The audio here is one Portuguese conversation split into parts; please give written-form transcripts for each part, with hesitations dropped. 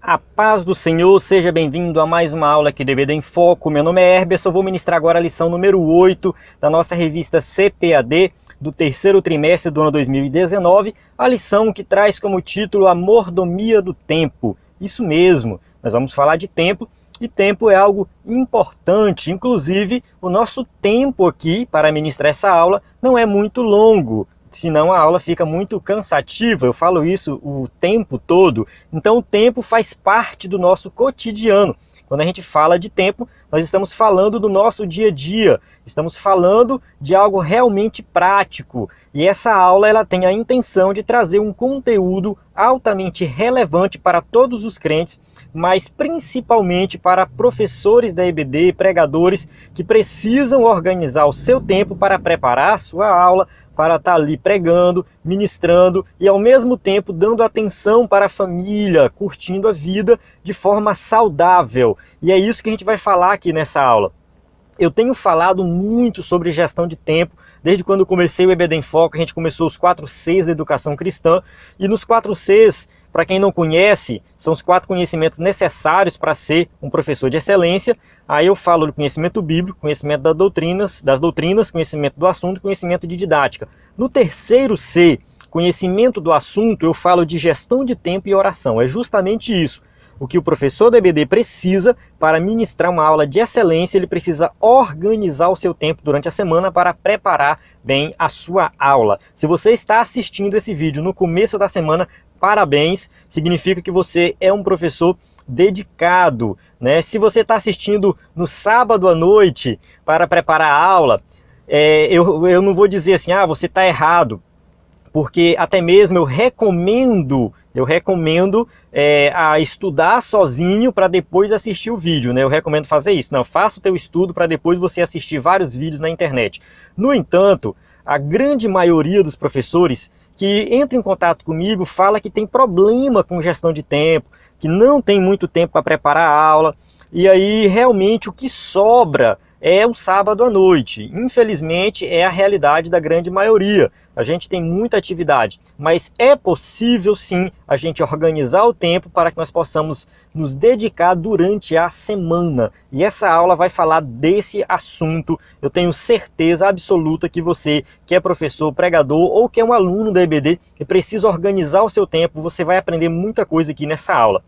A paz do Senhor, seja bem-vindo a mais uma aula aqui do EBD em Foco. Meu nome é Herbert, eu vou ministrar agora a lição número 8 da nossa revista CPAD do terceiro trimestre do ano 2019, a lição que traz como título a mordomia do tempo. Isso mesmo, nós vamos falar de tempo, e tempo é algo importante. Inclusive, o nosso tempo aqui para ministrar essa aula não é muito longo, senão a aula fica muito cansativa. Eu falo isso o tempo todo. Então o tempo faz parte do nosso cotidiano. Quando a gente fala de tempo, nós estamos falando do nosso dia a dia, estamos falando de algo realmente prático. E essa aula ela tem a intenção de trazer um conteúdo altamente relevante para todos os crentes, mas principalmente para professores da EBD, pregadores que precisam organizar o seu tempo para preparar a sua aula, para estar ali pregando, ministrando e ao mesmo tempo dando atenção para a família, curtindo a vida de forma saudável. E é isso que a gente vai falar aqui nessa aula. Eu tenho falado muito sobre gestão de tempo, desde quando comecei o EBD em Foco. A gente começou os 4 Cs da educação cristã, e nos 4 Cs, para quem não conhece, são os 4 conhecimentos necessários para ser um professor de excelência. Aí eu falo do conhecimento bíblico, conhecimento das doutrinas, conhecimento do assunto e conhecimento de didática. No terceiro C, conhecimento do assunto, eu falo de gestão de tempo e oração. É justamente isso. O que o professor da EBD precisa para ministrar uma aula de excelência, ele precisa organizar o seu tempo durante a semana para preparar bem a sua aula. Se você está assistindo esse vídeo no começo da semana, parabéns, significa que você é um professor dedicado, né? Se você está assistindo no sábado à noite para preparar a aula, eu não vou dizer assim, você está errado, porque até mesmo eu recomendo a estudar sozinho para depois assistir o vídeo, né? Eu recomendo fazer isso. Não, faça o teu estudo para depois você assistir vários vídeos na internet. No entanto, a grande maioria dos professores que entra em contato comigo fala que tem problema com gestão de tempo, que não tem muito tempo para preparar a aula, e aí realmente o que sobra é o sábado à noite. Infelizmente é a realidade da grande maioria. A gente tem muita atividade, mas é possível sim a gente organizar o tempo para que nós possamos nos dedicar durante a semana. E essa aula vai falar desse assunto. Eu tenho certeza absoluta que você, que é professor, pregador ou que é um aluno da EBD e precisa organizar o seu tempo, você vai aprender muita coisa aqui nessa aula.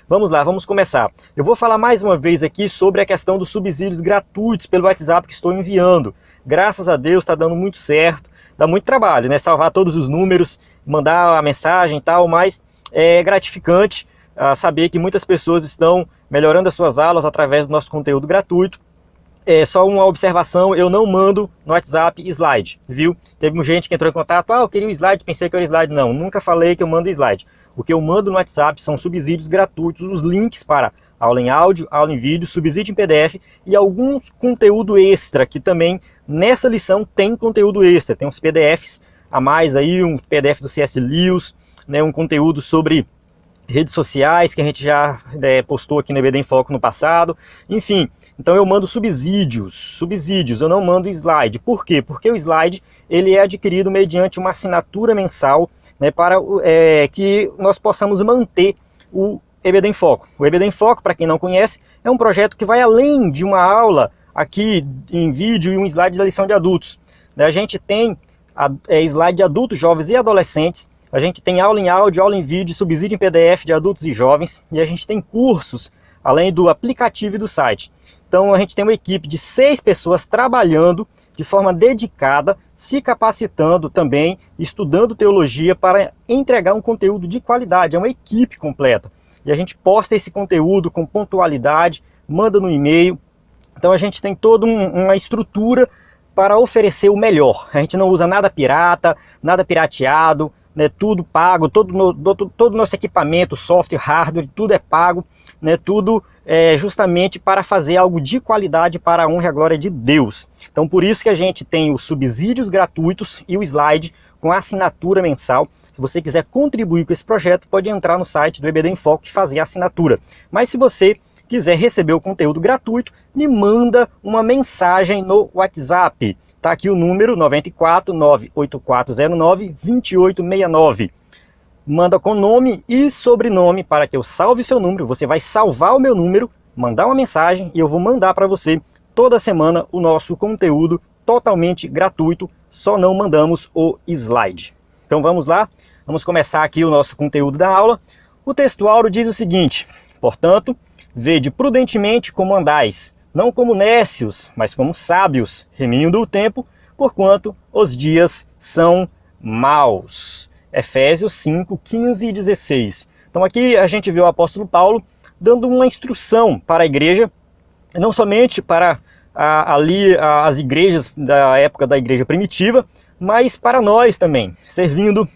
Vamos lá, vamos começar. Eu vou falar mais uma vez aqui sobre a questão dos subsídios gratuitos pelo WhatsApp que estou enviando. Graças a Deus está dando muito certo. Dá muito trabalho, né? Salvar todos os números, mandar a mensagem e tal, mas é gratificante saber que muitas pessoas estão melhorando as suas aulas através do nosso conteúdo gratuito. Só uma observação, eu não mando no WhatsApp slide, viu? Teve gente que entrou em contato, eu queria um slide, pensei que era slide. Não, nunca falei que eu mando slide. O que eu mando no WhatsApp são subsídios gratuitos, os links para aula em áudio, aula em vídeo, subsídio em PDF e algum conteúdo extra, que também nessa lição tem conteúdo extra. Tem uns PDFs a mais aí, um PDF do C.S. Lewis, né, um conteúdo sobre redes sociais que a gente já postou aqui no EBD em Foco no passado. Enfim, então eu mando subsídios, eu não mando slide. Por quê? Porque o slide ele é adquirido mediante uma assinatura mensal, né, para que nós possamos manter o EBD em Foco. O EBD em Foco, para quem não conhece, é um projeto que vai além de uma aula aqui em vídeo e um slide da lição de adultos. A gente tem slide de adultos, jovens e adolescentes, a gente tem aula em áudio, aula em vídeo, subsídio em PDF de adultos e jovens, e a gente tem cursos, além do aplicativo e do site. Então a gente tem uma equipe de 6 pessoas trabalhando de forma dedicada, se capacitando também, estudando teologia para entregar um conteúdo de qualidade. É uma equipe completa. E a gente posta esse conteúdo com pontualidade, manda no e-mail. Então a gente tem toda uma estrutura para oferecer o melhor. A gente não usa nada pirata, nada pirateado, né, tudo pago, todo o nosso equipamento, software, hardware, tudo é pago, né, tudo justamente para fazer algo de qualidade para a honra e a glória de Deus. Então por isso que a gente tem os subsídios gratuitos e o slide com assinatura mensal. Se você quiser contribuir com esse projeto, pode entrar no site do EBD em Foco e fazer a assinatura. Mas se você quiser receber o conteúdo gratuito, me manda uma mensagem no WhatsApp. Tá aqui o número 94 98409 2869. manda com nome e sobrenome para que eu salve seu número. Você vai salvar o meu número, mandar uma mensagem e eu vou mandar para você toda semana o nosso conteúdo totalmente gratuito, só não mandamos o slide. Então vamos lá, vamos começar aqui o nosso conteúdo da aula. O texto áureo diz o seguinte: portanto, vede prudentemente como andais, não como nécios, mas como sábios, remindo o tempo, porquanto os dias são maus. Efésios 5, 15 e 16. Então aqui a gente vê o apóstolo Paulo dando uma instrução para a igreja, não somente para as igrejas da época da igreja primitiva, mas para nós também, servindo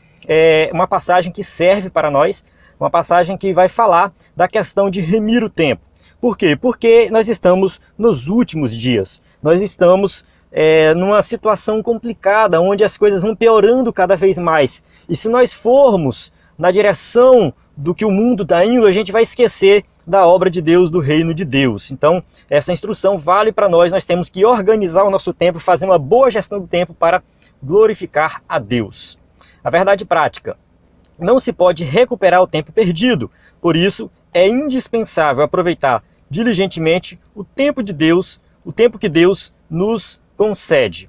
uma passagem que serve para nós, uma passagem que vai falar da questão de remir o tempo. Por quê? Porque nós estamos nos últimos dias, nós estamos numa situação complicada, onde as coisas vão piorando cada vez mais. E se nós formos na direção do que o mundo está indo, a gente vai esquecer da obra de Deus, do reino de Deus. Então, essa instrução vale para nós. Nós temos que organizar o nosso tempo, fazer uma boa gestão do tempo para glorificar a Deus. A verdade prática: não se pode recuperar o tempo perdido. Por isso, é indispensável aproveitar diligentemente o tempo de Deus, o tempo que Deus nos concede.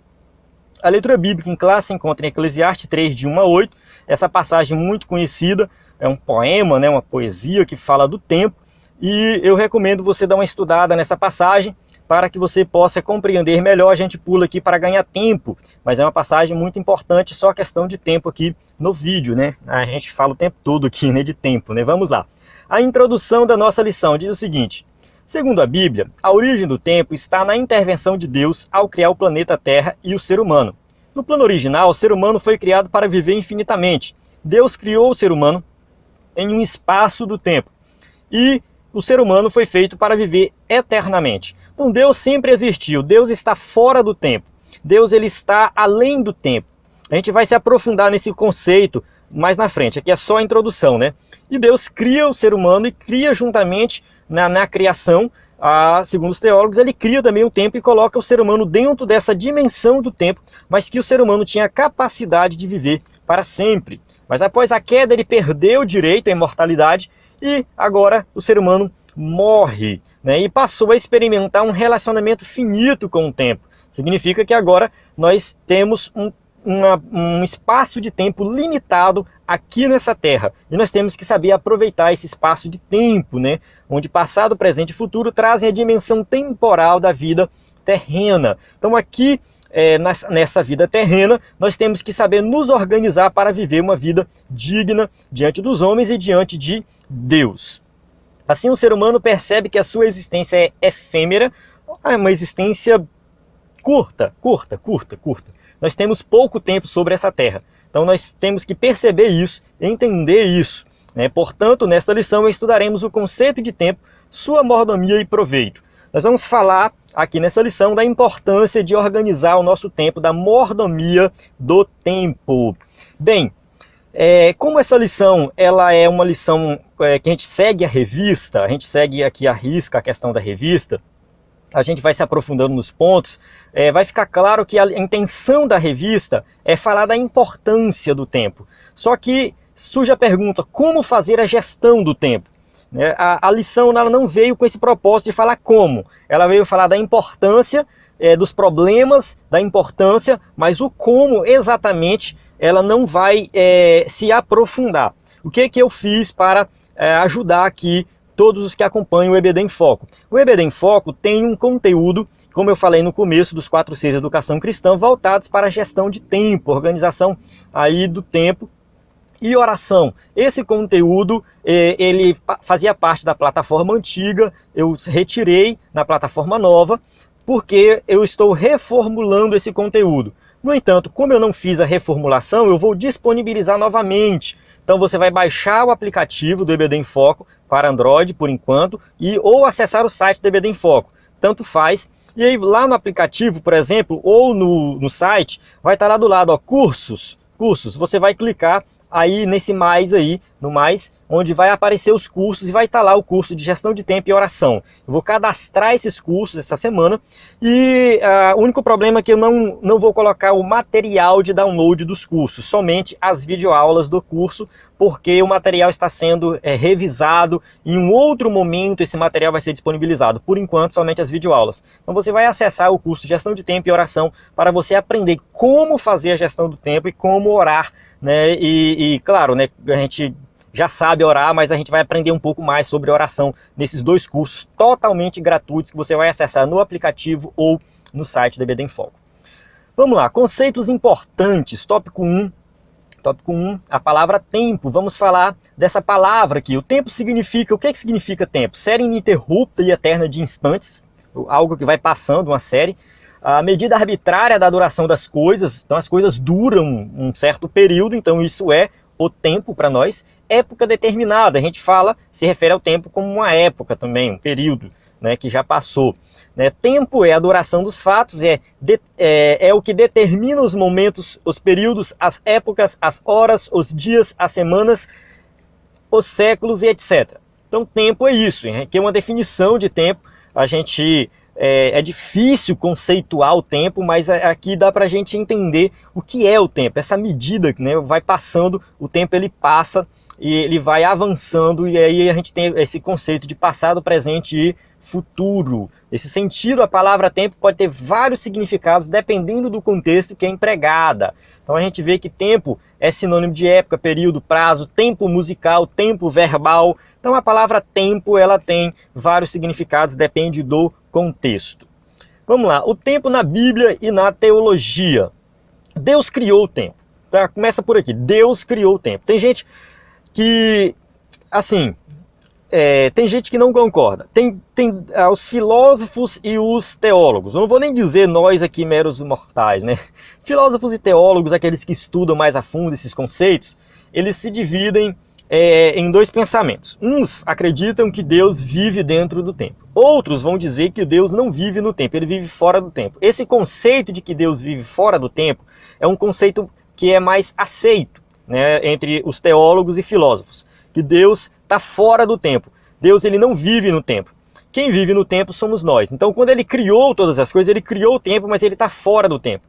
A leitura bíblica em classe se encontra em Eclesiastes 3, de 1 a 8. Essa passagem muito conhecida, é um poema, uma poesia que fala do tempo. E eu recomendo você dar uma estudada nessa passagem para que você possa compreender melhor. A gente pula aqui para ganhar tempo, mas é uma passagem muito importante, só questão de tempo aqui no vídeo, né? A gente fala o tempo todo aqui, né, de tempo, né? Vamos lá. A introdução da nossa lição diz o seguinte: segundo a Bíblia, a origem do tempo está na intervenção de Deus ao criar o planeta Terra e o ser humano. No plano original, o ser humano foi criado para viver infinitamente. Deus criou o ser humano em um espaço do tempo. E o ser humano foi feito para viver eternamente. Então Deus sempre existiu. Deus está fora do tempo. Deus ele está além do tempo. A gente vai se aprofundar nesse conceito mais na frente. Aqui é só a introdução, né? E Deus cria o ser humano e cria juntamente na criação, segundo os teólogos, ele cria também o tempo e coloca o ser humano dentro dessa dimensão do tempo, mas que o ser humano tinha a capacidade de viver para sempre. Mas após a queda ele perdeu o direito à imortalidade e agora o ser humano morre, né? E passou a experimentar um relacionamento finito com o tempo. Significa que agora nós temos um espaço de tempo limitado aqui nessa terra. E nós temos que saber aproveitar esse espaço de tempo, né? Onde passado, presente e futuro trazem a dimensão temporal da vida terrena. Então aqui, nessa vida terrena, nós temos que saber nos organizar para viver uma vida digna diante dos homens e diante de Deus. Assim o ser humano percebe que a sua existência é efêmera, é uma existência curta. Nós temos pouco tempo sobre essa terra. Então nós temos que perceber isso, entender isso, né? Portanto, nesta lição estudaremos o conceito de tempo, sua mordomia e proveito. Nós vamos falar aqui nessa lição da importância de organizar o nosso tempo, da mordomia do tempo. Bem, como essa lição ela é uma lição que a gente segue a revista, a gente segue aqui à risca a questão da revista, a gente vai se aprofundando nos pontos, vai ficar claro que a intenção da revista é falar da importância do tempo. Só que surge a pergunta: como fazer a gestão do tempo? A lição ela não veio com esse propósito de falar como, ela veio falar da importância, dos problemas, da importância, mas o como exatamente ela não vai se aprofundar. O que eu fiz para ajudar aqui todos os que acompanham o EBD em Foco? O EBD em Foco tem um conteúdo, como eu falei no começo, dos 4 Cs Educação Cristã, voltados para a gestão de tempo, organização aí do tempo e oração. Esse conteúdo, ele fazia parte da plataforma antiga, eu retirei na plataforma nova, porque eu estou reformulando esse conteúdo. No entanto, como eu não fiz a reformulação, eu vou disponibilizar novamente. Então você vai baixar o aplicativo do EBD em Foco para Android, por enquanto, ou acessar o site do EBD em Foco. Tanto faz. E aí lá no aplicativo, por exemplo, ou no site, vai estar lá do lado, ó, cursos. Você vai clicar aí nesse mais aí, no mais, onde vai aparecer os cursos e vai estar lá o curso de gestão de tempo e oração. Eu vou cadastrar esses cursos essa semana e o único problema é que eu não vou colocar o material de download dos cursos, somente as videoaulas do curso, porque o material está sendo revisado. Em um outro momento esse material vai ser disponibilizado. Por enquanto, somente as videoaulas. Então você vai acessar o curso de gestão de tempo e oração para você aprender como fazer a gestão do tempo e como orar, né? E claro, né, a gente já sabe orar, mas a gente vai aprender um pouco mais sobre oração nesses dois cursos totalmente gratuitos que você vai acessar no aplicativo ou no site da EBD em Foco. Vamos lá, conceitos importantes, tópico 1. Tópico 1, a palavra tempo. Vamos falar dessa palavra aqui. O tempo significa, o que significa tempo? Série ininterrupta e eterna de instantes, algo que vai passando, uma série. A medida arbitrária da duração das coisas, então as coisas duram um certo período, então isso é o tempo para nós. Época determinada, a gente fala, se refere ao tempo como uma época também, um período, né, que já passou. Né? Tempo é a duração dos fatos, é o que determina os momentos, os períodos, as épocas, as horas, os dias, as semanas, os séculos e etc. Então tempo é isso, que é uma definição de tempo. A gente é difícil conceituar o tempo, mas aqui dá para a gente entender o que é o tempo. Essa medida, né, vai passando, o tempo ele passa e ele vai avançando, e aí a gente tem esse conceito de passado, presente e futuro. Nesse sentido, a palavra tempo pode ter vários significados dependendo do contexto que é empregada. Então a gente vê que tempo é sinônimo de época, período, prazo, tempo musical, tempo verbal. Então a palavra tempo ela tem vários significados, depende do contexto. Vamos lá, o tempo na Bíblia e na teologia. Deus criou o tempo. Tá? Começa por aqui, Deus criou o tempo. Tem gente que, assim, tem gente que não concorda. Tem os filósofos e os teólogos. Eu não vou nem dizer nós aqui, meros mortais, né? Filósofos e teólogos, aqueles que estudam mais a fundo esses conceitos, eles se dividem em dois pensamentos. Uns acreditam que Deus vive dentro do tempo. Outros vão dizer que Deus não vive no tempo, ele vive fora do tempo. Esse conceito de que Deus vive fora do tempo é um conceito que é mais aceito, né, entre os teólogos e filósofos. Que Deus está fora do tempo. Deus ele não vive no tempo. Quem vive no tempo somos nós. Então quando ele criou todas as coisas, ele criou o tempo, mas ele está fora do tempo.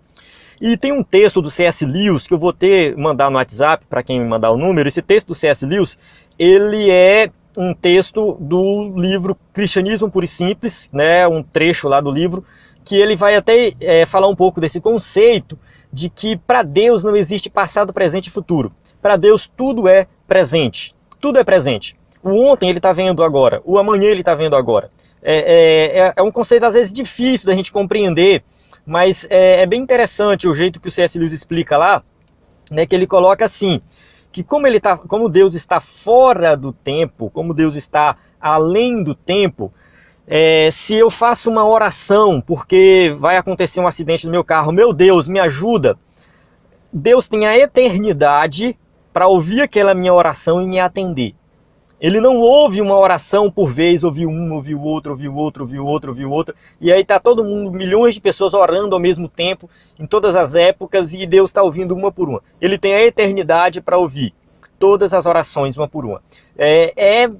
E tem um texto do C.S. Lewis, que eu vou mandar no WhatsApp, para quem me mandar o número. Esse texto do C.S. Lewis, ele é um texto do livro Cristianismo Puro e Simples, né, um trecho lá do livro, que ele vai até falar um pouco desse conceito de que para Deus não existe passado, presente e futuro. Para Deus tudo é presente. Tudo é presente. O ontem ele está vendo agora, o amanhã ele está vendo agora. É um conceito às vezes difícil da gente compreender, mas é bem interessante o jeito que o C.S. Lewis explica lá, né, que ele coloca assim, que como Deus está fora do tempo, como Deus está além do tempo, se eu faço uma oração porque vai acontecer um acidente no meu carro, meu Deus, me ajuda, Deus tem a eternidade para ouvir aquela minha oração e me atender. Ele não ouve uma oração por vez, ouviu um, ouviu outro, ouviu outro, ouviu outro, ouviu outro, e aí está todo mundo, milhões de pessoas orando ao mesmo tempo, em todas as épocas, e Deus está ouvindo uma por uma. Ele tem a eternidade para ouvir todas as orações, uma por uma. É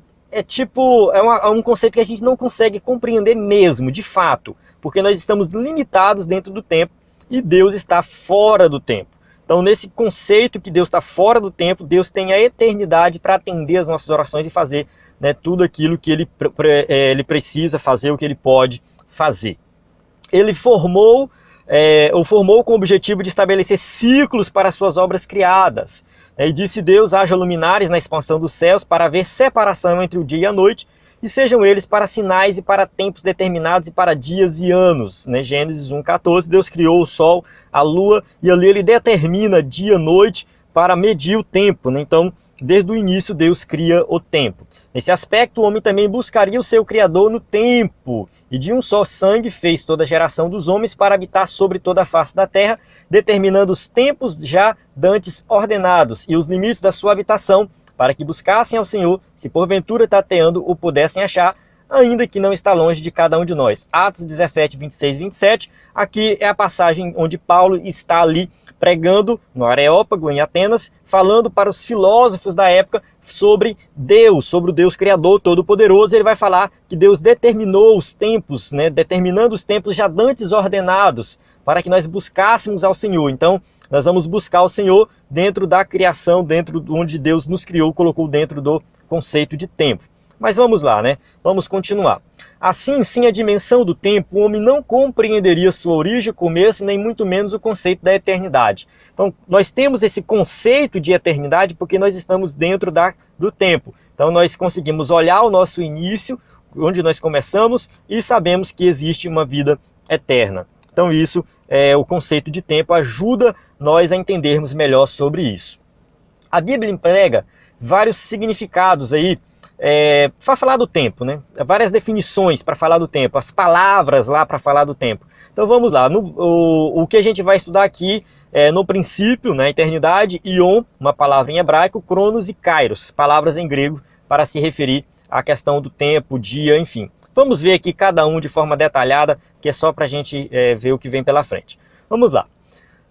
um conceito que a gente não consegue compreender mesmo, de fato, porque nós estamos limitados dentro do tempo, e Deus está fora do tempo. Então, nesse conceito que Deus está fora do tempo, Deus tem a eternidade para atender as nossas orações e fazer, né, tudo aquilo que ele precisa fazer, o que ele pode fazer. Ele formou com o objetivo de estabelecer ciclos para as suas obras criadas. E disse Deus, haja luminares na expansão dos céus para haver separação entre o dia e a noite, e sejam eles para sinais e para tempos determinados e para dias e anos. Né? Gênesis 1,14, Deus criou o sol, a lua, e ali ele determina dia e noite para medir o tempo. Né? Então, desde o início, Deus cria o tempo. Nesse aspecto, o homem também buscaria o seu Criador no tempo, e de um só sangue fez toda a geração dos homens para habitar sobre toda a face da terra, determinando os tempos já dantes ordenados e os limites da sua habitação, para que buscassem ao Senhor, se porventura tateando o pudessem achar, ainda que não está longe de cada um de nós. Atos 17, 26, 27, aqui é a passagem onde Paulo está ali pregando no Areópago, em Atenas, falando para os filósofos da época sobre Deus, sobre o Deus Criador Todo-Poderoso. Ele vai falar que Deus determinou os tempos, né, determinando os tempos já dantes ordenados, para que nós buscássemos ao Senhor. Então, nós vamos buscar o Senhor dentro da criação, dentro de onde Deus nos criou, colocou dentro do conceito de tempo. Mas vamos lá, né? Vamos continuar. Assim, sem a dimensão do tempo, o homem não compreenderia sua origem, começo, nem muito menos o conceito da eternidade. Então, nós temos esse conceito de eternidade porque nós estamos dentro do tempo. Então, nós conseguimos olhar o nosso início, onde nós começamos, e sabemos que existe uma vida eterna. Então, isso, o conceito de tempo ajuda nós a entendermos melhor sobre isso. A Bíblia emprega vários significados aí, para falar do tempo, né? Várias definições para falar do tempo, as palavras lá para falar do tempo. Então vamos lá, o que a gente vai estudar aqui é no princípio, na eternidade, ion, uma palavra em hebraico, cronos e kairos, palavras em grego para se referir à questão do tempo, dia, enfim. Vamos ver aqui cada um de forma detalhada, que é só para a gente ver o que vem pela frente. Vamos lá.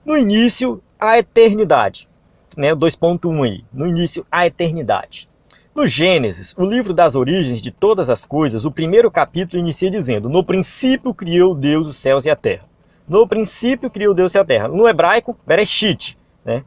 No início, a eternidade, né? 2.1 aí, no início, a eternidade. No Gênesis, o livro das origens de todas as coisas, o primeiro capítulo inicia dizendo: no princípio criou Deus os céus e a terra. No princípio criou Deus e a terra. No hebraico, Bereshit, né?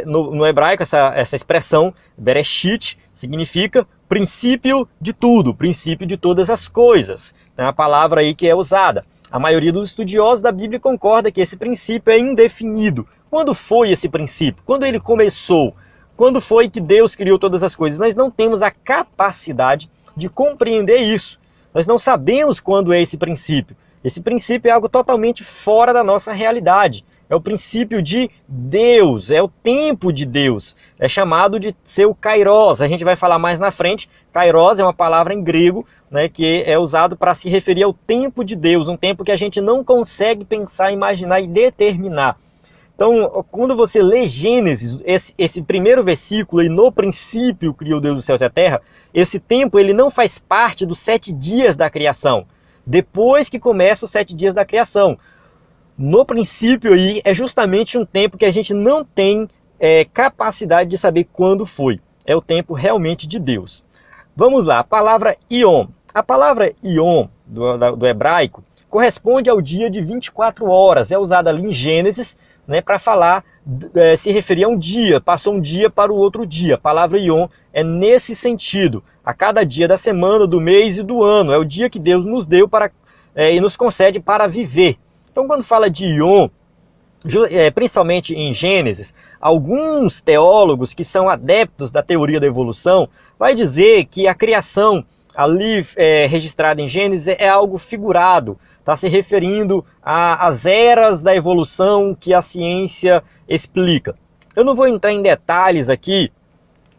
No hebraico, essa expressão, Bereshit, significa princípio de tudo, princípio de todas as coisas. É uma palavra aí que é usada. A maioria dos estudiosos da Bíblia concorda que esse princípio é indefinido. Quando foi esse princípio? Quando ele começou? Quando foi que Deus criou todas as coisas? Nós não temos a capacidade de compreender isso. Nós não sabemos quando é esse princípio. Esse princípio é algo totalmente fora da nossa realidade. É o princípio de Deus, é o tempo de Deus. É chamado de seu kairos. A gente vai falar mais na frente. Kairos é uma palavra em grego, né, que é usado para se referir ao tempo de Deus. Um tempo que a gente não consegue pensar, imaginar e determinar. Então, quando você lê Gênesis, esse primeiro versículo, e no princípio criou Deus os céus e a terra, esse tempo ele não faz parte dos 7 dias da criação. Depois que começa os 7 dias da criação. No princípio aí é justamente um tempo que a gente não tem capacidade de saber quando foi. É o tempo realmente de Deus. Vamos lá, a palavra Ion. A palavra Ion do hebraico corresponde ao dia de 24 horas. É usada ali em Gênesis, né, para falar, se referir a um dia, passou um dia para o outro dia. A palavra Ion é nesse sentido, a cada dia da semana, do mês e do ano. É o dia que Deus nos deu e nos concede para viver. Então, quando fala de Ion, principalmente em Gênesis, alguns teólogos que são adeptos da teoria da evolução vai dizer que a criação ali registrada em Gênesis é algo figurado. Está se referindo às eras da evolução que a ciência explica. Eu não vou entrar em detalhes aqui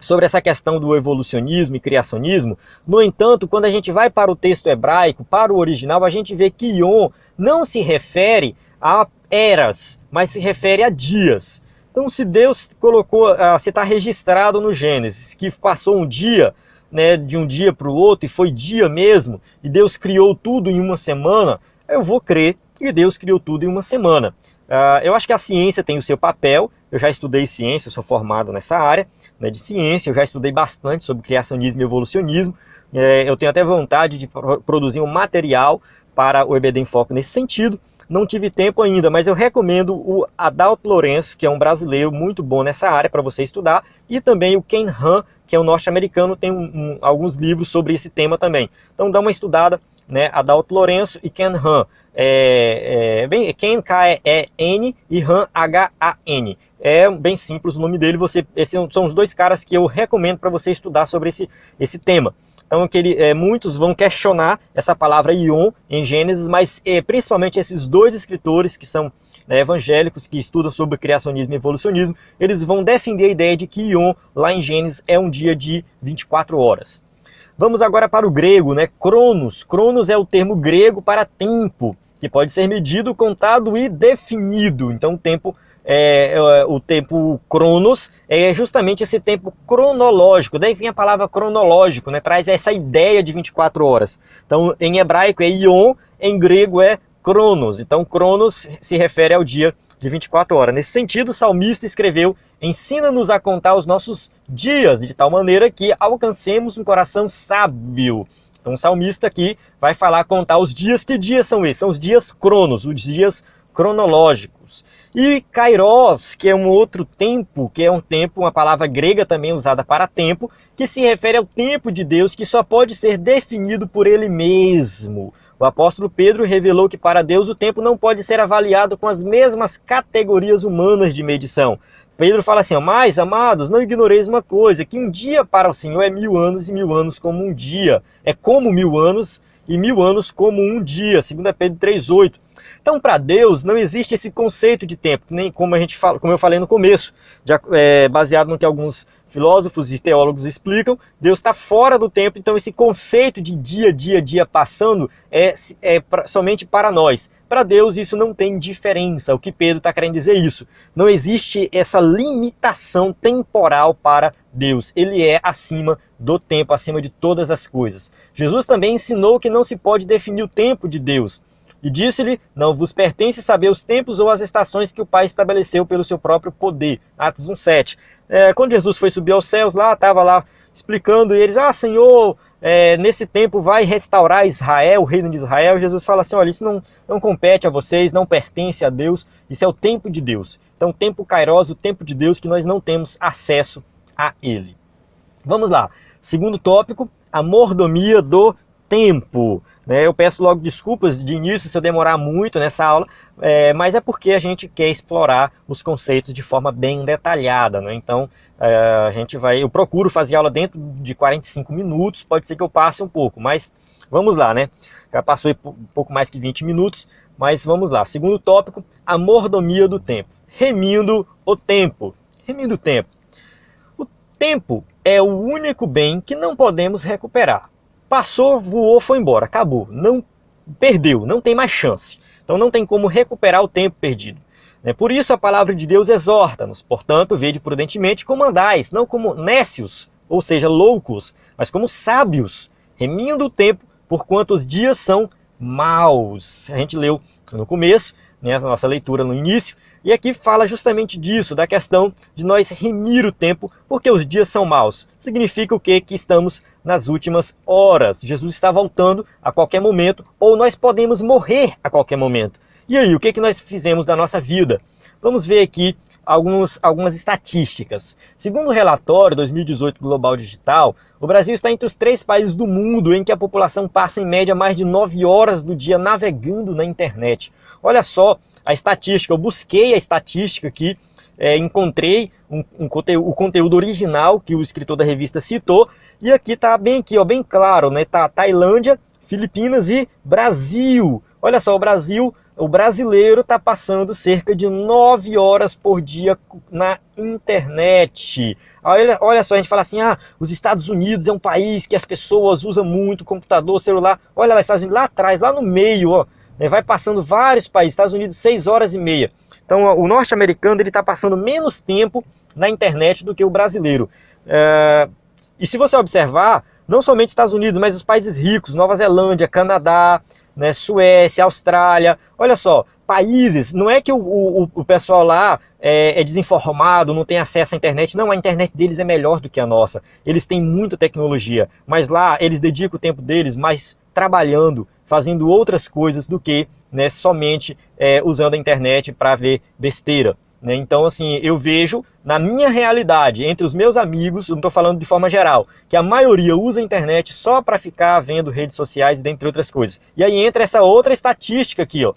sobre essa questão do evolucionismo e criacionismo. No entanto, quando a gente vai para o texto hebraico, para o original, a gente vê que Ion não se refere a eras, mas se refere a dias. Então, se Deus colocou, se está registrado no Gênesis, que passou um dia, né, de um dia para o outro, e foi dia mesmo, e Deus criou tudo em uma semana, eu vou crer que Deus criou tudo em uma semana. Eu acho que a ciência tem o seu papel. Eu já estudei ciência, eu sou formado nessa área, né, de ciência. Eu já estudei bastante sobre criacionismo e evolucionismo. Eu tenho até vontade de produzir um material para o EBD em Foco nesse sentido. Não tive tempo ainda, mas eu recomendo o Adalto Lourenço, que é um brasileiro muito bom nessa área para você estudar, e também o Ken Han, que é um norte-americano, tem alguns livros sobre esse tema também. Então dá uma estudada, né, Adalto Lourenço e Ken Han. Ken, K-E-N, e Han, H-A-N. É bem simples o nome dele. Esses são os dois caras que eu recomendo para você estudar sobre esse tema. Então, muitos vão questionar essa palavra Ion em Gênesis, mas principalmente esses dois escritores que são evangélicos, que estudam sobre criacionismo e evolucionismo, eles vão defender a ideia de que Ion, lá em Gênesis, é um dia de 24 horas. Vamos agora para o grego, né? Cronos. Cronos é o termo grego para tempo, que pode ser medido, contado e definido. Então, o tempo o tempo cronos é justamente esse tempo cronológico. Daí vem a palavra cronológico, né? Traz essa ideia de 24 horas. Então, em hebraico é ion, em grego é cronos. Então, cronos se refere ao dia de 24 horas. Nesse sentido, o salmista escreveu: ensina-nos a contar os nossos dias, de tal maneira que alcancemos um coração sábio. Então, o salmista aqui vai falar, contar os dias. Que dias são esses? São os dias cronos, os dias cronológicos. E kairos, que é um outro tempo, que é um tempo, uma palavra grega também usada para tempo, que se refere ao tempo de Deus, que só pode ser definido por Ele mesmo. O apóstolo Pedro revelou que para Deus o tempo não pode ser avaliado com as mesmas categorias humanas de medição. Pedro fala assim: mas, amados, não ignoreis uma coisa, que um dia para o Senhor é 1000 anos, e 1000 anos como um dia. É como 1000 anos, e 1000 anos como um dia. 2 Pedro 3,8. Então, para Deus, não existe esse conceito de tempo, nem como eu falei no começo, baseado no que alguns filósofos e teólogos explicam. Deus está fora do tempo, então esse conceito de dia passando somente para nós. Para Deus isso não tem diferença. O que Pedro está querendo dizer é isso. Não existe essa limitação temporal para Deus. Ele é acima do tempo, acima de todas as coisas. Jesus também ensinou que não se pode definir o tempo de Deus. E disse-lhe: não vos pertence saber os tempos ou as estações que o Pai estabeleceu pelo seu próprio poder. Atos 1,7. Quando Jesus foi subir aos céus, estava lá explicando, e eles: Senhor, nesse tempo vai restaurar Israel, o reino de Israel. Jesus fala assim: olha, isso não compete a vocês, não pertence a Deus, isso é o tempo de Deus. Então, o tempo kairos, o tempo de Deus, que nós não temos acesso a ele. Vamos lá. Segundo tópico, a mordomia do tempo. Eu peço logo desculpas de início se eu demorar muito nessa aula, mas é porque a gente quer explorar os conceitos de forma bem detalhada, né? Então, eu procuro fazer aula dentro de 45 minutos, pode ser que eu passe um pouco, mas vamos lá, né? Já passou um pouco mais que 20 minutos, mas vamos lá. Segundo tópico, a mordomia do tempo. Remindo o tempo. Remindo o tempo. O tempo é o único bem que não podemos recuperar. Passou, voou, foi embora, acabou. Não perdeu, não tem mais chance. Então não tem como recuperar o tempo perdido. Por isso a palavra de Deus exorta-nos: portanto, vede prudentemente como andais, não como nécios, ou seja, loucos, mas como sábios, remindo o tempo, porquanto os dias são maus. A gente leu no começo, a nossa leitura no início, e aqui fala justamente disso, da questão de nós remir o tempo, porque os dias são maus. Significa o quê? Que estamos nas últimas horas. Jesus está voltando a qualquer momento, ou nós podemos morrer a qualquer momento. E aí, o que nós fizemos da nossa vida? Vamos ver aqui algumas estatísticas. Segundo o relatório 2018 Global Digital, o Brasil está entre os 3 países do mundo em que a população passa em média mais de 9 horas do dia navegando na internet. Olha só a estatística, eu busquei a estatística aqui, encontrei o conteúdo original que o escritor da revista citou, e aqui está bem claro, né? Tá Tailândia, Filipinas e Brasil. Olha só, o brasileiro está passando cerca de 9 horas por dia na internet. Olha só, a gente fala assim: os Estados Unidos é um país que as pessoas usam muito computador, celular. Olha lá, Estados Unidos lá atrás, lá no meio, ó. Vai passando vários países. Estados Unidos 6 horas e meia. Então o norte-americano está passando menos tempo na internet do que o brasileiro. E se você observar, não somente Estados Unidos, mas os países ricos, Nova Zelândia, Canadá, né, Suécia, Austrália, olha só, países, não é que o pessoal lá é desinformado, não tem acesso à internet, não, a internet deles é melhor do que a nossa, eles têm muita tecnologia, mas lá eles dedicam o tempo deles mais trabalhando, fazendo outras coisas do que, né, somente usando a internet para ver besteira. Então, assim, eu vejo na minha realidade, entre os meus amigos, eu não estou falando de forma geral, que a maioria usa a internet só para ficar vendo redes sociais, dentre outras coisas. E aí entra essa outra estatística aqui, ó,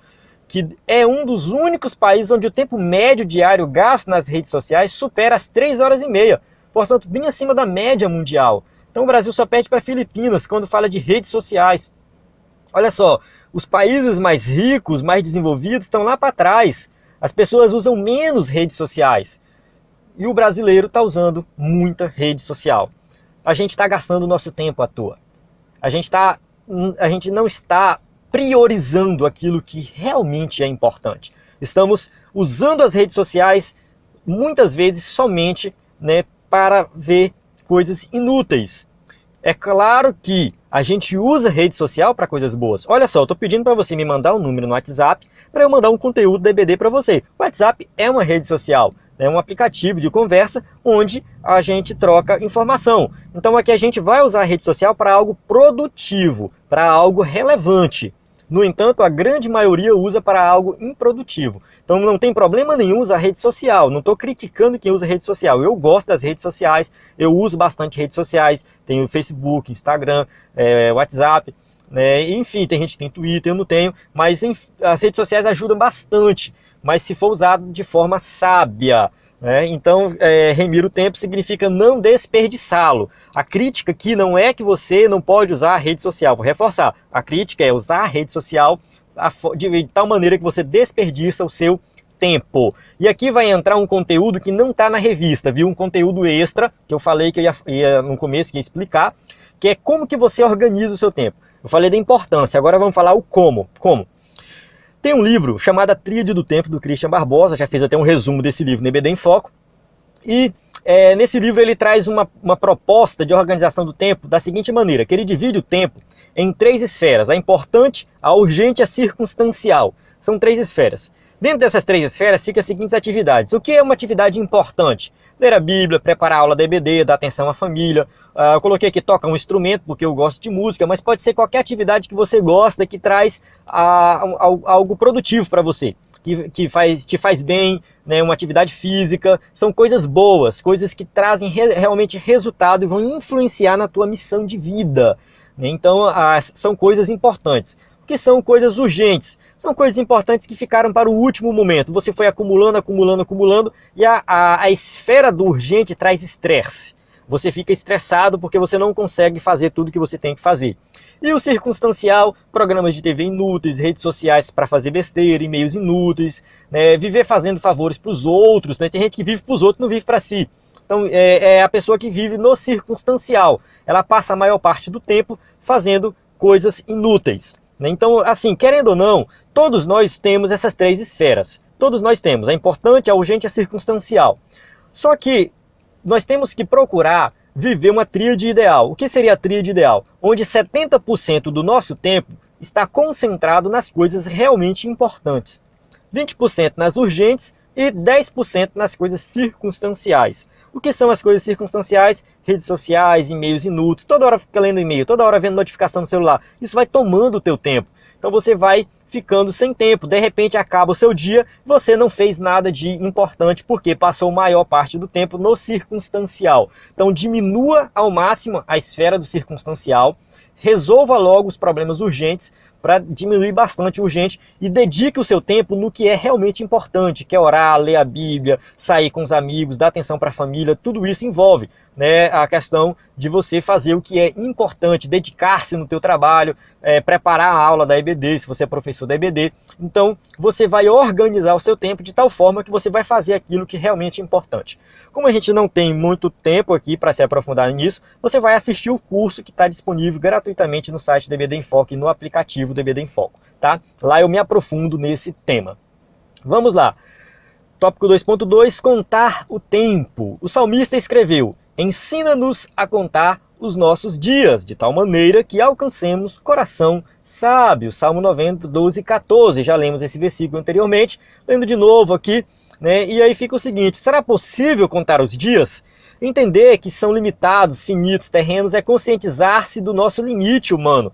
que é um dos únicos países onde o tempo médio diário gasto nas redes sociais supera as 3 horas e meia. Portanto, bem acima da média mundial. Então o Brasil só perde para Filipinas quando fala de redes sociais. Olha só, os países mais ricos, mais desenvolvidos, estão lá para trás. As pessoas usam menos redes sociais. E o brasileiro está usando muita rede social. A gente está gastando o nosso tempo à toa. A gente não está priorizando aquilo que realmente é importante. Estamos usando as redes sociais muitas vezes somente, né, para ver coisas inúteis. É claro que a gente usa rede social para coisas boas. Olha só, eu estou pedindo para você me mandar um número no WhatsApp para eu mandar um conteúdo da EBD para você. O WhatsApp é uma rede social, é um aplicativo de conversa onde a gente troca informação. Então aqui a gente vai usar a rede social para algo produtivo, para algo relevante. No entanto, a grande maioria usa para algo improdutivo. Então não tem problema nenhum usar rede social. Não estou criticando quem usa rede social. Eu gosto das redes sociais, eu uso bastante redes sociais. Tenho Facebook, Instagram, WhatsApp, enfim, tem gente que tem Twitter, eu não tenho. Mas enfim, as redes sociais ajudam bastante, mas se for usado de forma sábia. Então, remir o tempo significa não desperdiçá-lo. A crítica aqui não é que você não pode usar a rede social, vou reforçar. A crítica é usar a rede social de tal maneira que você desperdiça o seu tempo. E aqui vai entrar um conteúdo que não está na revista, viu? Um conteúdo extra, que eu falei que eu ia no começo que ia explicar, que é como que você organiza o seu tempo. Eu falei da importância, agora vamos falar o como. Como? Tem um livro chamado A Tríade do Tempo, do Christian Barbosa, já fiz até um resumo desse livro no EBD em Foco. E nesse livro ele traz uma proposta de organização do tempo da seguinte maneira, que ele divide o tempo em 3 esferas, a importante, a urgente e a circunstancial. São 3 esferas. Dentro dessas 3 esferas ficam as seguintes atividades. O que é uma atividade importante? Ler a Bíblia, preparar a aula da EBD, dar atenção à família. Eu coloquei aqui tocar um instrumento, porque eu gosto de música, mas pode ser qualquer atividade que você gosta, que traz algo produtivo para você, que te faz bem, né, uma atividade física. São coisas boas, coisas que trazem realmente resultado e vão influenciar na tua missão de vida. Então, são coisas importantes. O que são coisas urgentes? São coisas importantes que ficaram para o último momento. Você foi acumulando, acumulando, acumulando, e a esfera do urgente traz estresse. Você fica estressado porque você não consegue fazer tudo que você tem que fazer. E o circunstancial, programas de TV inúteis, redes sociais para fazer besteira, e-mails inúteis, né, viver fazendo favores para os outros. Né? Tem gente que vive para os outros, não vive para si. Então é a pessoa que vive no circunstancial. Ela passa a maior parte do tempo fazendo coisas inúteis. Então, assim, querendo ou não, todos nós temos essas 3 esferas. Todos nós temos, a importante, a urgente e a circunstancial. Só que nós temos que procurar viver uma tríade ideal. O que seria a tríade ideal? Onde 70% do nosso tempo está concentrado nas coisas realmente importantes, 20% nas urgentes e 10% nas coisas circunstanciais. O que são as coisas circunstanciais? Redes sociais, e-mails inúteis, toda hora fica lendo e-mail, toda hora vendo notificação no celular. Isso vai tomando o teu tempo. Então você vai ficando sem tempo. De repente acaba o seu dia, você não fez nada de importante porque passou a maior parte do tempo no circunstancial. Então diminua ao máximo a esfera do circunstancial, resolva logo os problemas urgentes para diminuir bastante o urgente e dedique o seu tempo no que é realmente importante, que é orar, ler a Bíblia, sair com os amigos, dar atenção para a família. Tudo isso envolve, né, a questão de você fazer o que é importante, dedicar-se no teu trabalho, preparar a aula da EBD, se você é professor da EBD. Então você vai organizar o seu tempo de tal forma que você vai fazer aquilo que realmente é importante. Como a gente não tem muito tempo aqui para se aprofundar nisso, você vai assistir o curso que está disponível gratuitamente no site do EBD em Foco e no aplicativo do EBD em Foco, tá? Lá eu me aprofundo nesse tema. Vamos lá. Tópico 2.2, contar o tempo. O salmista escreveu: ensina-nos a contar os nossos dias, de tal maneira que alcancemos coração sábio. Salmo 90, 12 e 14. Já lemos esse versículo anteriormente, lendo de novo aqui, né? E aí fica o seguinte: será possível contar os dias? Entender que são limitados, finitos, terrenos, é conscientizar-se do nosso limite humano.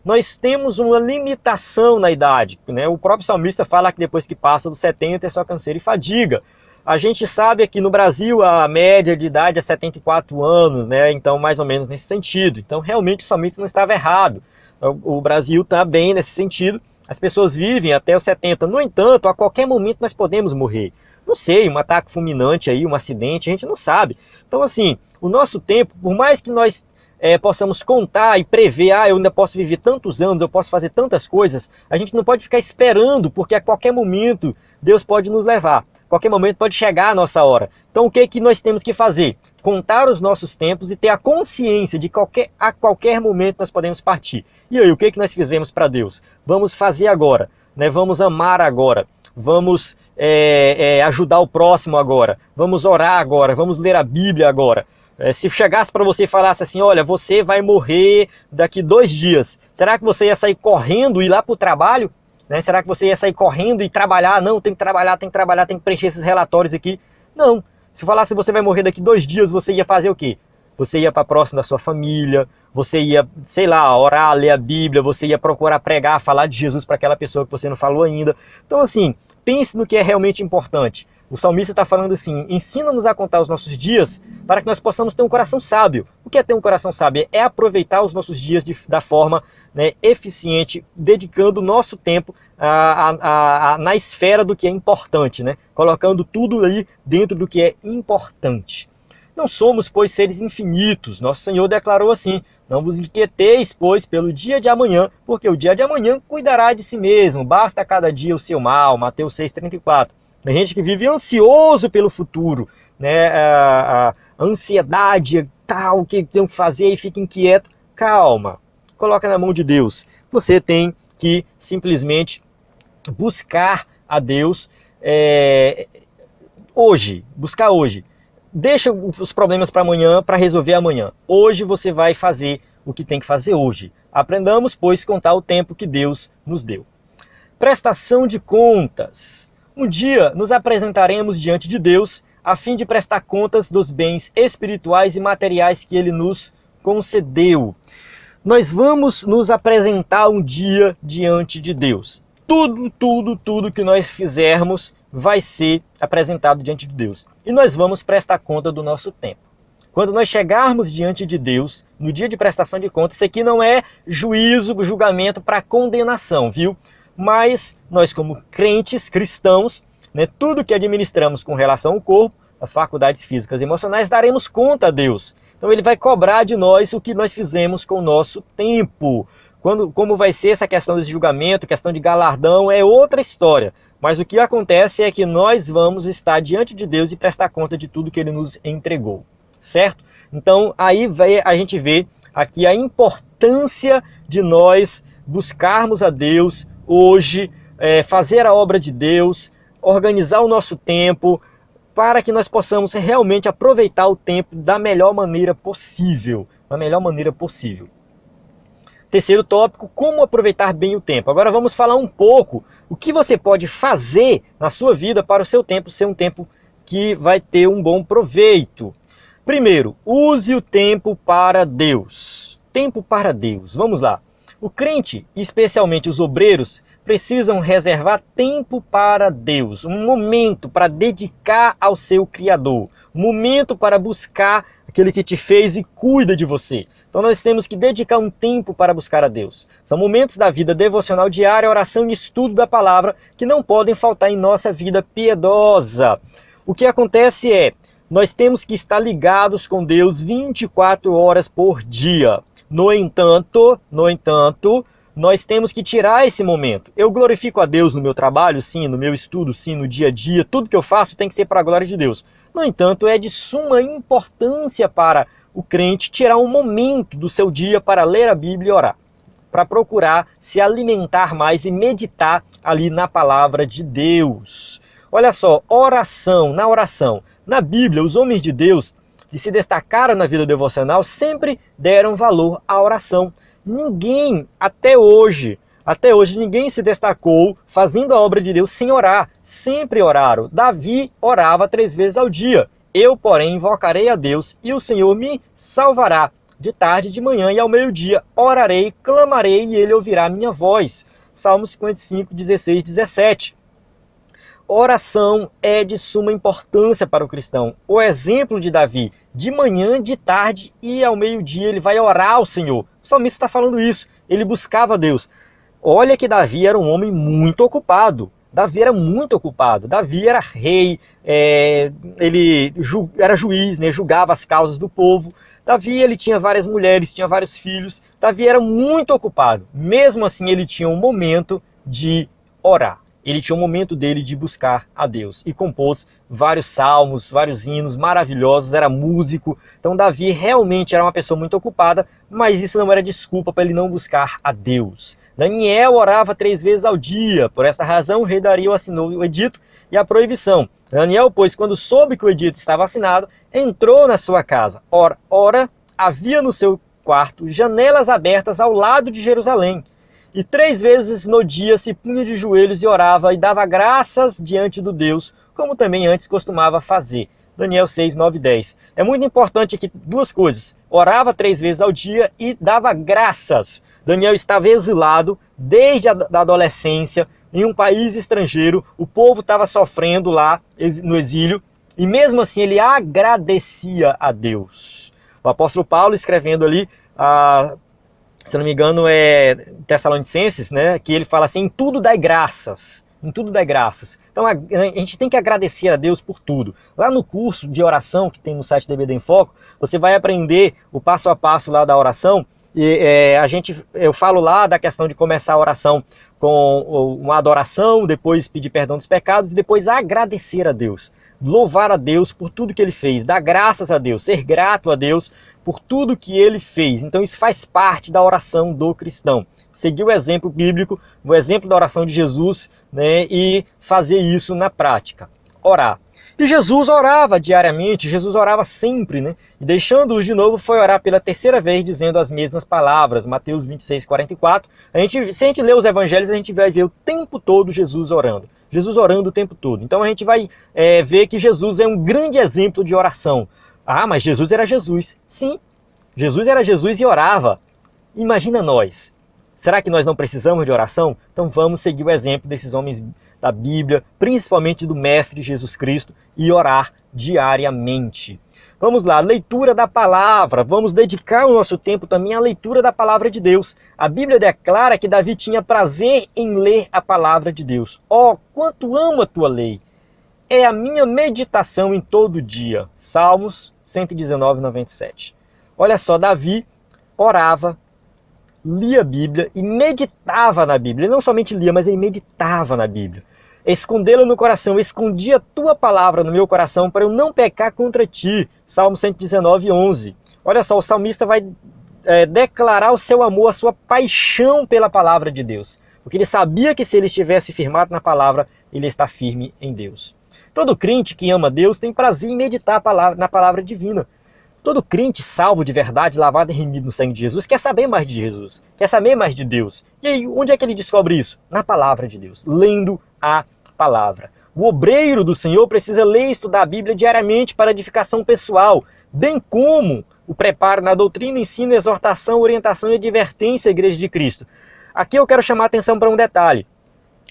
Nós temos uma limitação na idade, né? O próprio salmista fala que depois que passa dos 70 é só canseira e fadiga. A gente sabe que no Brasil a média de idade é 74 anos, né? Então mais ou menos nesse sentido. Então realmente o salmista não estava errado. O Brasil está bem nesse sentido. As pessoas vivem até os 70. No entanto, a qualquer momento nós podemos morrer. Não sei, um ataque fulminante aí, um acidente, a gente não sabe. Então assim, o nosso tempo, por mais que nós possamos contar e prever, eu ainda posso viver tantos anos, eu posso fazer tantas coisas, a gente não pode ficar esperando, porque a qualquer momento Deus pode nos levar, a qualquer momento pode chegar a nossa hora. Então o que é que nós temos que fazer? Contar os nossos tempos e ter a consciência de a qualquer momento nós podemos partir. E aí, o que é que nós fizemos para Deus? Vamos fazer agora, né? Vamos amar agora, vamos ajudar o próximo agora, vamos orar agora, vamos ler a Bíblia agora. Se chegasse para você e falasse assim, olha, você vai morrer daqui 2 dias, será que você ia sair correndo e ir lá para o trabalho? Né? Será que você ia sair correndo e trabalhar? Não, tem que trabalhar, tem que trabalhar, tem que preencher esses relatórios aqui. Não. Se falasse que você vai morrer daqui 2 dias, você ia fazer o quê? Você ia para próximo da sua família, você ia, sei lá, orar, ler a Bíblia, você ia procurar pregar, falar de Jesus para aquela pessoa que você não falou ainda. Então assim, pense no que é realmente importante. O salmista está falando assim, ensina-nos a contar os nossos dias para que nós possamos ter um coração sábio. O que é ter um coração sábio? É aproveitar os nossos dias da forma, né, eficiente, dedicando o nosso tempo na esfera do que é importante, né? Colocando tudo ali dentro do que é importante. Não somos, pois, seres infinitos. Nosso Senhor declarou assim, não vos inquieteis, pois, pelo dia de amanhã, porque o dia de amanhã cuidará de si mesmo, basta a cada dia o seu mal. Mateus 6,34. Tem gente que vive ansioso pelo futuro, né? A ansiedade, tal, o que tem que fazer e fica inquieto. Calma, coloca na mão de Deus. Você tem que simplesmente buscar a Deus hoje, buscar hoje. Deixa os problemas para amanhã, para resolver amanhã. Hoje você vai fazer o que tem que fazer hoje. Aprendamos, pois, contar o tempo que Deus nos deu. Prestação de contas. Um dia nos apresentaremos diante de Deus a fim de prestar contas dos bens espirituais e materiais que Ele nos concedeu. Nós vamos nos apresentar um dia diante de Deus. Tudo que nós fizermos vai ser apresentado diante de Deus. E nós vamos prestar conta do nosso tempo. Quando nós chegarmos diante de Deus, no dia de prestação de contas, isso aqui não é juízo, julgamento para condenação, viu? Mas nós, como crentes, cristãos, né, tudo que administramos com relação ao corpo, as faculdades físicas e emocionais, daremos conta a Deus. Então Ele vai cobrar de nós o que nós fizemos com o nosso tempo. Como vai ser essa questão desse julgamento, questão de galardão, é outra história. Mas o que acontece é que nós vamos estar diante de Deus e prestar conta de tudo que Ele nos entregou, certo? Então aí a gente vê aqui a importância de nós buscarmos a Deus hoje, fazer a obra de Deus, organizar o nosso tempo, para que nós possamos realmente aproveitar o tempo da melhor maneira possível. Da melhor maneira possível. Terceiro tópico, como aproveitar bem o tempo. Agora vamos falar um pouco o que você pode fazer na sua vida para o seu tempo ser um tempo que vai ter um bom proveito. Primeiro, use o tempo para Deus. Tempo para Deus. Vamos lá. O crente, especialmente os obreiros, precisam reservar tempo para Deus, um momento para dedicar ao seu Criador, um momento para buscar aquele que te fez e cuida de você. Então nós temos que dedicar um tempo para buscar a Deus. São momentos da vida devocional diária, oração e estudo da palavra que não podem faltar em nossa vida piedosa. O que acontece é, nós temos que estar ligados com Deus 24 horas por dia. No entanto, nós temos que tirar esse momento. Eu glorifico a Deus no meu trabalho, sim, no meu estudo, sim, no dia a dia. Tudo que eu faço tem que ser para a glória de Deus. No entanto, é de suma importância para o crente tirar um momento do seu dia para ler a Bíblia e orar, para procurar se alimentar mais e meditar ali na palavra de Deus. Olha só, oração, na oração. Na Bíblia, os homens de Deus que se destacaram na vida devocional sempre deram valor à oração. Ninguém, até hoje, ninguém se destacou fazendo a obra de Deus sem orar. Sempre oraram. Davi orava 3 vezes ao dia. Eu, porém, invocarei a Deus e o Senhor me salvará. De tarde, de manhã e ao meio-dia orarei, clamarei e Ele ouvirá minha voz. Salmo 55, 16, 17. Oração é de suma importância para o cristão. O exemplo de Davi, de manhã, de tarde e ao meio-dia, ele vai orar ao Senhor. O salmista está falando isso, ele buscava Deus. Olha que Davi era um homem muito ocupado. Davi era muito ocupado. Davi era rei, ele era juiz, né, julgava as causas do povo. Davi ele tinha várias mulheres, tinha vários filhos. Davi era muito ocupado. Mesmo assim, ele tinha um momento de orar. Ele tinha um momento dele de buscar a Deus e compôs vários salmos, vários hinos maravilhosos, era músico. Então Davi realmente era uma pessoa muito ocupada, mas isso não era desculpa para ele não buscar a Deus. Daniel orava 3 vezes ao dia, por esta razão o rei Dario assinou o edito e a proibição. Daniel, pois, quando soube que o edito estava assinado, entrou na sua casa. Ora, havia no seu quarto janelas abertas ao lado de Jerusalém. E 3 vezes no dia se punha de joelhos e orava e dava graças diante do Deus, como também antes costumava fazer. Daniel 6, 9 e 10. É muito importante aqui 2 coisas. Orava 3 vezes ao dia e dava graças. Daniel estava exilado desde a adolescência, em um país estrangeiro. O povo estava sofrendo lá no exílio. E mesmo assim ele agradecia a Deus. O apóstolo Paulo escrevendo ali, se não me engano é Tessalonicenses, né, que ele fala assim, em tudo dai graças. Em tudo dai graças. Então a gente tem que agradecer a Deus por tudo. Lá no curso de oração que tem no site DBD em Foco, você vai aprender o passo a passo lá da oração. E eu falo lá da questão de começar a oração com uma adoração, depois pedir perdão dos pecados e depois agradecer a Deus. Louvar a Deus por tudo que Ele fez, dar graças a Deus, ser grato a Deus por tudo que Ele fez. Então isso faz parte da oração do cristão. Seguir o exemplo bíblico, o exemplo da oração de Jesus, né, e fazer isso na prática. Orar. E Jesus orava diariamente, Jesus orava sempre, né? E deixando-os de novo, foi orar pela 3ª vez, dizendo as mesmas palavras. Mateus 26, 44. Se a gente ler os evangelhos, a gente vai ver o tempo todo Jesus orando. Jesus orando o tempo todo. Então a gente vai ver que Jesus é um grande exemplo de oração. Ah, mas Jesus era Jesus. Sim, Jesus era Jesus e orava. Imagina nós. Será que nós não precisamos de oração? Então vamos seguir o exemplo desses homens da Bíblia, principalmente do Mestre Jesus Cristo, e orar diariamente. Vamos lá, leitura da palavra. Vamos dedicar o nosso tempo também à leitura da palavra de Deus. A Bíblia declara que Davi tinha prazer em ler a palavra de Deus. Oh, quanto amo a tua lei! É a minha meditação em todo dia. Salmos 119, 97. Olha só, Davi orava, lia a Bíblia e meditava na Bíblia. Ele não somente lia, mas ele meditava na Bíblia. Escondê-la no coração, escondi a tua palavra no meu coração para eu não pecar contra ti. Salmo 119, 11. Olha só, o salmista vai declarar o seu amor, a sua paixão pela palavra de Deus. Porque ele sabia que se ele estivesse firmado na palavra, ele está firme em Deus. Todo crente que ama Deus tem prazer em meditar na palavra divina. Todo crente salvo de verdade, lavado e remido no sangue de Jesus, quer saber mais de Jesus, quer saber mais de Deus. E aí, onde é que ele descobre isso? Na palavra de Deus, lendo a palavra. O obreiro do Senhor precisa ler e estudar a Bíblia diariamente para edificação pessoal, bem como o preparo na doutrina, ensino, exortação, orientação e advertência à Igreja de Cristo. Aqui eu quero chamar a atenção para um detalhe.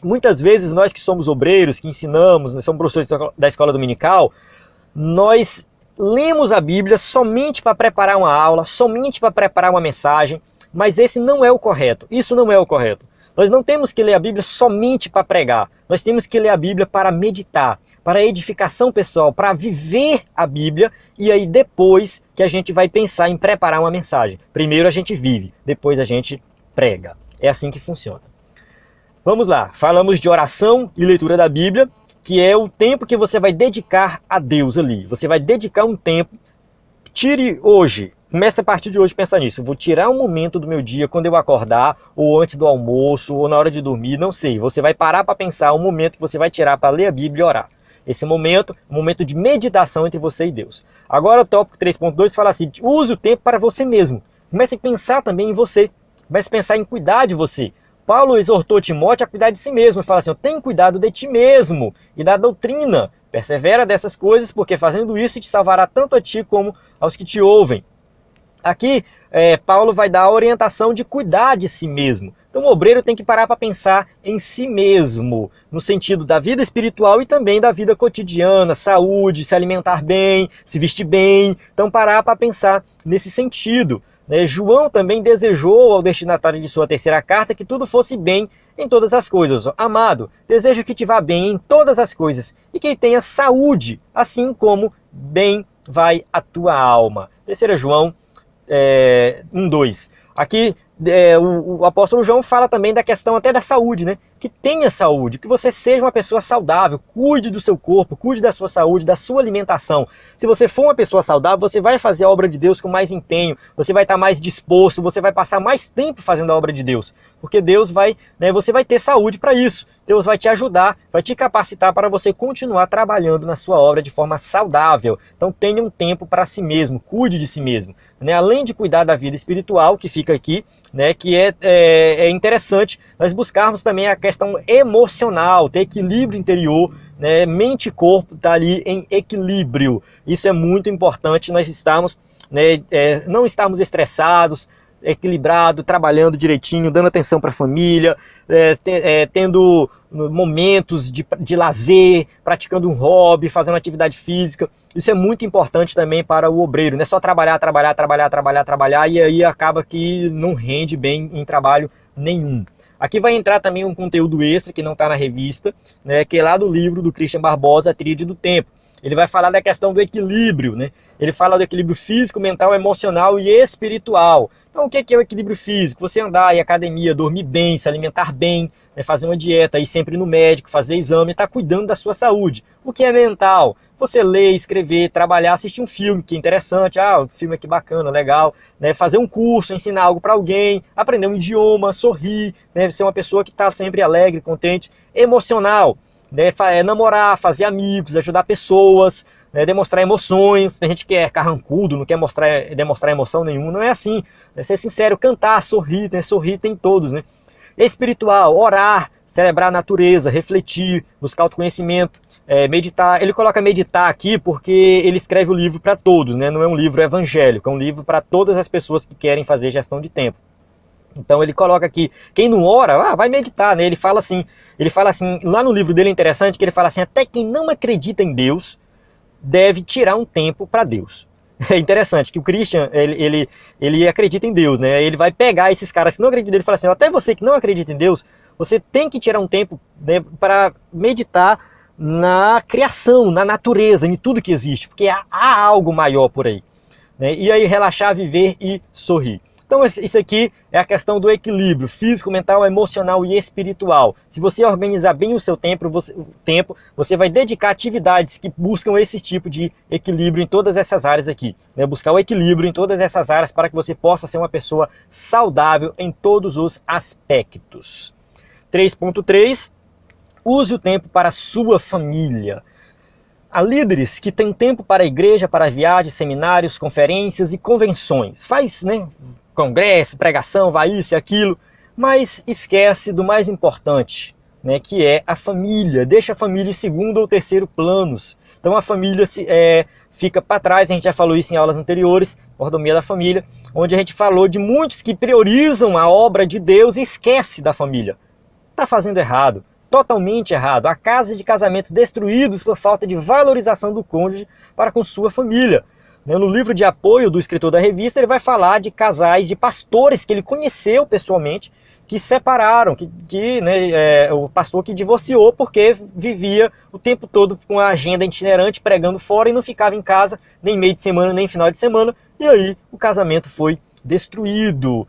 Muitas vezes nós que somos obreiros, que ensinamos, somos professores da escola dominical, nós lemos a Bíblia somente para preparar uma aula, somente para preparar uma mensagem, mas esse não é o correto. Isso não é o correto. Nós não temos que ler a Bíblia somente para pregar. Nós temos que ler a Bíblia para meditar, para edificação pessoal, para viver a Bíblia, e aí depois que a gente vai pensar em preparar uma mensagem. Primeiro a gente vive, depois a gente prega. É assim que funciona. Vamos lá, falamos de oração e leitura da Bíblia, que é o tempo que você vai dedicar a Deus ali. Você vai dedicar um tempo, tire hoje, comece a partir de hoje a pensar nisso. Eu vou tirar um momento do meu dia quando eu acordar, ou antes do almoço, ou na hora de dormir, não sei. Você vai parar para pensar um momento que você vai tirar para ler a Bíblia e orar. Esse momento é um momento de meditação entre você e Deus. Agora o tópico 3.2 fala assim, use o tempo para você mesmo. Comece a pensar também em você. Comece a pensar em cuidar de você. Paulo exortou Timóteo a cuidar de si mesmo. Ele fala assim, tem cuidado de ti mesmo e da doutrina. Persevera dessas coisas, porque fazendo isso te salvará tanto a ti como aos que te ouvem. Aqui, Paulo vai dar a orientação de cuidar de si mesmo. Então o obreiro tem que parar para pensar em si mesmo, no sentido da vida espiritual e também da vida cotidiana, saúde, se alimentar bem, se vestir bem. Então parar para pensar nesse sentido. João também desejou ao destinatário de sua 3ª carta que tudo fosse bem em todas as coisas. Amado, desejo que te vá bem em todas as coisas e que tenha saúde, assim como bem vai a tua alma. 3 João 1:2. Aqui o apóstolo João fala também da questão até da saúde, né? que tenha saúde, que você seja uma pessoa saudável, cuide do seu corpo, cuide da sua saúde, da sua alimentação. Se você for uma pessoa saudável, você vai fazer a obra de Deus com mais empenho, você vai estar mais disposto, você vai passar mais tempo fazendo a obra de Deus, porque Deus vai, você vai ter saúde para isso. Deus vai te ajudar, vai te capacitar para você continuar trabalhando na sua obra de forma saudável. Então tenha um tempo para si mesmo, cuide de si mesmo. Além de cuidar da vida espiritual, que fica aqui, que é interessante nós buscarmos também a questão emocional, ter equilíbrio interior, mente e corpo tá ali em equilíbrio. Isso é muito importante, nós estamos, não estarmos estressados, equilibrado, trabalhando direitinho, dando atenção para a família, tendo momentos de lazer, praticando um hobby, fazendo atividade física. Isso é muito importante também para o obreiro. Não é só trabalhar e aí acaba que não rende bem em trabalho nenhum. Aqui vai entrar também um conteúdo extra que não está na revista, que é lá do livro do Christian Barbosa, A Tríade do Tempo. Ele vai falar da questão do equilíbrio, Ele fala do equilíbrio físico, mental, emocional e espiritual. Então, o que é o equilíbrio físico? Você andar, ir à academia, dormir bem, se alimentar bem, fazer uma dieta, ir sempre no médico, fazer exame, estar cuidando da sua saúde. O que é mental? Você ler, escrever, trabalhar, assistir um filme que é interessante, o filme aqui bacana, legal, fazer um curso, ensinar algo para alguém, aprender um idioma, sorrir, ser uma pessoa que está sempre alegre, contente. Emocional. Namorar, fazer amigos, ajudar pessoas, demonstrar emoções. Tem gente que é carrancudo, não quer demonstrar emoção nenhuma, não é assim. Ser sincero, cantar, sorrir, sorrir tem todos. Espiritual, orar, celebrar a natureza, refletir, buscar autoconhecimento, meditar. Ele coloca meditar aqui porque ele escreve o livro para todos, não é um livro evangélico, é um livro para todas as pessoas que querem fazer gestão de tempo. Então ele coloca aqui, quem não ora, vai meditar, Ele fala assim, lá no livro dele é interessante que ele fala assim, até quem não acredita em Deus deve tirar um tempo para Deus. É interessante que o Christian, ele acredita em Deus, Ele vai pegar esses caras que não acreditam em Deus e fala assim, até você que não acredita em Deus, você tem que tirar um tempo para meditar na criação, na natureza, em tudo que existe, porque há algo maior por aí. E aí relaxar, viver e sorrir. Então isso aqui é a questão do equilíbrio físico, mental, emocional e espiritual. Se você organizar bem o seu tempo, você vai dedicar atividades que buscam esse tipo de equilíbrio em todas essas áreas aqui. Buscar o equilíbrio em todas essas áreas para que você possa ser uma pessoa saudável em todos os aspectos. 3.3. Use o tempo para a sua família. Há líderes que têm tempo para a igreja, para viagens, seminários, conferências e convenções. Faz, congresso, pregação, vai isso e aquilo, mas esquece do mais importante, que é a família. Deixa a família em segundo ou terceiro planos. Então a família fica para trás. A gente já falou isso em aulas anteriores, mordomia da família, onde a gente falou de muitos que priorizam a obra de Deus e esquece da família. Está fazendo errado. Totalmente errado. Há casos de casamentos destruídos por falta de valorização do cônjuge para com sua família. No livro de apoio do escritor da revista, ele vai falar de casais, de pastores que ele conheceu pessoalmente, que separaram, o pastor que divorciou porque vivia o tempo todo com a agenda itinerante, pregando fora e não ficava em casa nem meio de semana, nem final de semana, e aí o casamento foi destruído.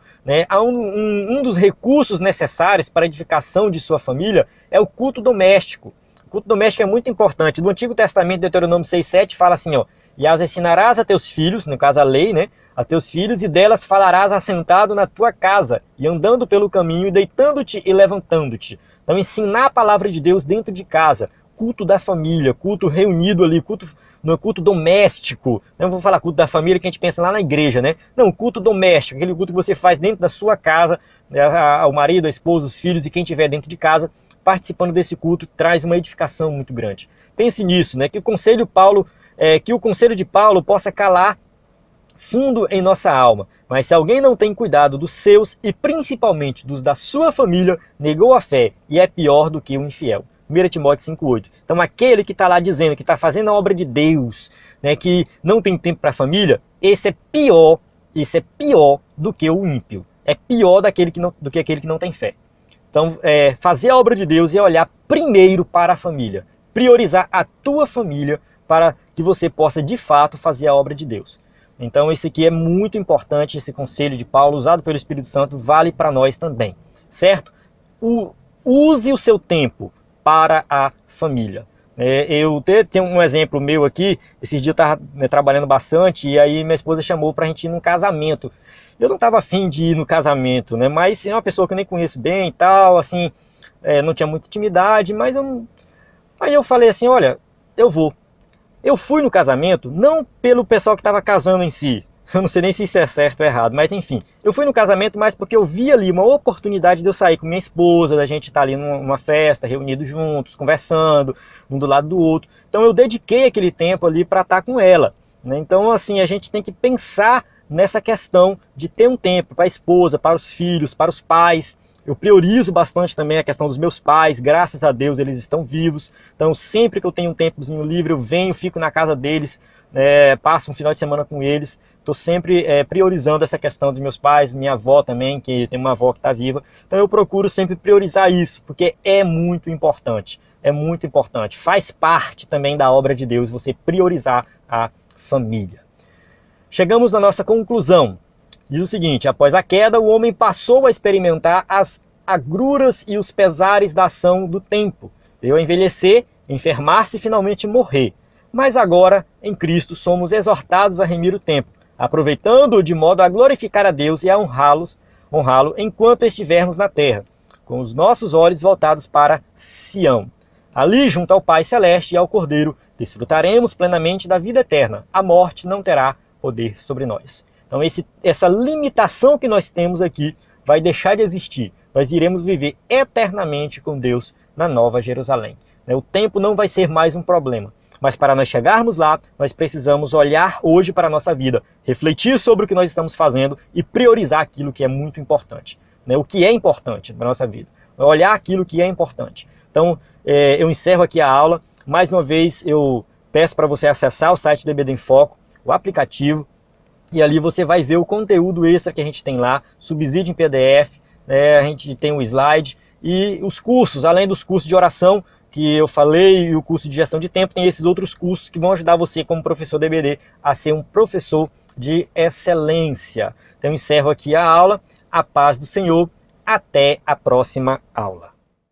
Há um dos recursos necessários para a edificação de sua família é o culto doméstico. O culto doméstico é muito importante. No Antigo Testamento, Deuteronômio 6,7, fala assim, e as ensinarás a teus filhos, no caso a lei, a teus filhos, e delas falarás assentado na tua casa, e andando pelo caminho, e deitando-te e levantando-te. Então ensinar a palavra de Deus dentro de casa, culto da família, culto reunido ali, culto doméstico. Não vou falar culto da família que a gente pensa lá na igreja, Não, culto doméstico, aquele culto que você faz dentro da sua casa, o marido, a esposa, os filhos e quem estiver dentro de casa, participando desse culto, traz uma edificação muito grande. Pense nisso, que o conselho de Paulo possa calar fundo em nossa alma. Mas se alguém não tem cuidado dos seus e principalmente dos da sua família, negou a fé e é pior do que o infiel. 1 Timóteo 5,8. Então aquele que está lá dizendo que está fazendo a obra de Deus, que não tem tempo para a família, esse é pior do que o ímpio. É pior do que aquele que não tem fé. Então fazer a obra de Deus é olhar primeiro para a família. Priorizar a tua família para que você possa de fato fazer a obra de Deus. Então esse aqui é muito importante, esse conselho de Paulo, usado pelo Espírito Santo, vale para nós também, certo? use o seu tempo para a família. Eu tenho um exemplo meu aqui. Esses dias eu estava trabalhando bastante e aí minha esposa chamou para a gente ir num casamento. Eu não estava afim de ir no casamento, né? Mas é uma pessoa que eu nem conheço bem e tal, assim, não tinha muita intimidade, mas aí eu falei assim, olha, eu vou. Eu fui no casamento, não pelo pessoal que estava casando em si, eu não sei nem se isso é certo ou errado, mas enfim. Eu fui no casamento mais porque eu vi ali uma oportunidade de eu sair com minha esposa, da gente estar ali numa festa, reunidos juntos, conversando, um do lado do outro. Então eu dediquei aquele tempo ali para estar com ela, né? Então assim, a gente tem que pensar nessa questão de ter um tempo para a esposa, para os filhos, para os pais. Eu priorizo bastante também a questão dos meus pais, graças a Deus eles estão vivos. Então sempre que eu tenho um tempozinho livre, eu venho, fico na casa deles, passo um final de semana com eles. Estou sempre priorizando essa questão dos meus pais, minha avó também, que tem uma avó que está viva. Então eu procuro sempre priorizar isso, porque é muito importante. É muito importante. Faz parte também da obra de Deus você priorizar a família. Chegamos na nossa conclusão. Diz o seguinte: após a queda, o homem passou a experimentar as agruras e os pesares da ação do tempo. Veio a envelhecer, enfermar-se e finalmente morrer. Mas agora, em Cristo, somos exortados a remir o tempo, aproveitando-o de modo a glorificar a Deus e a honrá-lo enquanto estivermos na terra, com os nossos olhos voltados para Sião. Ali, junto ao Pai Celeste e ao Cordeiro, desfrutaremos plenamente da vida eterna. A morte não terá poder sobre nós. Então essa limitação que nós temos aqui vai deixar de existir. Nós iremos viver eternamente com Deus na Nova Jerusalém. O tempo não vai ser mais um problema. Mas para nós chegarmos lá, nós precisamos olhar hoje para a nossa vida, refletir sobre o que nós estamos fazendo e priorizar aquilo que é muito importante. O que é importante para a nossa vida. Olhar aquilo que é importante. Então, eu encerro aqui a aula. Mais uma vez, eu peço para você acessar o site do EBD em Foco, o aplicativo, e ali você vai ver o conteúdo extra que a gente tem lá, subsídio em PDF, a gente tem um slide e os cursos, além dos cursos de oração que eu falei e o curso de gestão de tempo, tem esses outros cursos que vão ajudar você como professor do EBD a ser um professor de excelência. Então eu encerro aqui a aula. A paz do Senhor. Até a próxima aula.